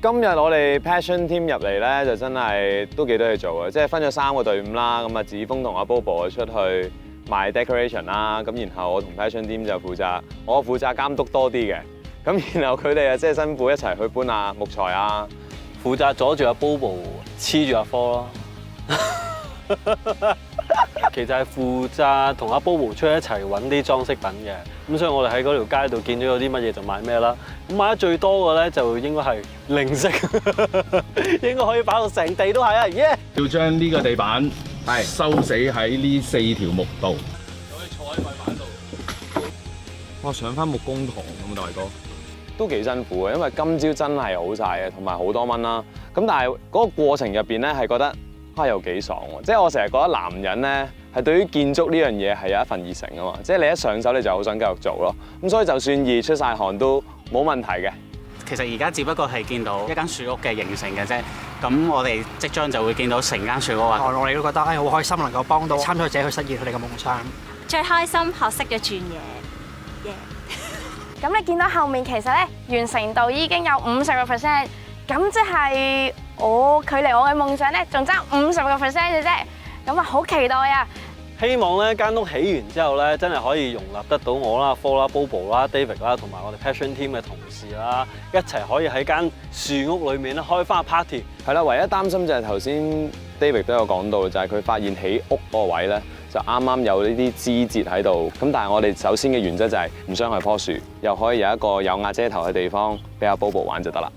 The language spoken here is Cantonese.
今日我哋 Passion Team 入嚟咧，就真係都幾多嘢做啊！即係分咗3個隊伍啦，咁啊，子峰同阿 Bobo 出去賣 decoration 啦，咁然後我同 Passion Team 就我負責監督多啲嘅，咁然後佢哋啊即係辛苦一齊去搬啊木材啊，負責阻住阿 Bobo 黐住阿科咯。其實係負責同阿 Bobo 出去一齊揾啲裝飾品嘅，咁所以我哋喺嗰條街度見到有啲乜嘢就買咩啦。咁買得最多嘅咧就應該係零食，應該可以擺到成地都係啊！耶！要將呢個地板收死喺呢4條木度。可以坐喺塊板度。哇！上翻木工堂咁啊，大哥。都幾辛苦嘅，因為今朝真係好曬嘅，同埋好多蚊啦。咁但係嗰個過程入邊咧係覺得又幾爽喎！即係我成日覺得男人咧係對於建築呢樣嘢係有一份熱誠啊嘛，即係你一上手你就好想繼續做咯。咁所以就算熱出晒汗都冇問題嘅。其實而家只不過係見到一間樹屋嘅形成嘅啫，咁我哋即將就會見到成間樹屋啊！我哋都覺得好開心能夠幫到參賽者去實現佢哋嘅夢想。最開心學識咗轉嘢，咁你見到後面其實咧完成度已經有50%，咁即係距離我嘅夢想咧仲爭50%嘅啫，咁啊好期待啊！希望咧間屋起完之後咧，真係可以容納得到我啦、科啦、Bobo 啦、David 啦，同埋我哋 Passion Team 嘅同事啦，一齊可以喺間樹屋裏面咧開翻個 party。係啦，唯一擔心就係頭先 David 都有講到，就係佢發現起屋嗰個位咧，就啱啱有呢啲枝節喺度。咁但係我哋首先嘅原則就係唔傷害棵樹，又可以有一個有瓦遮頭嘅地方俾阿 Bobo 玩就得啦。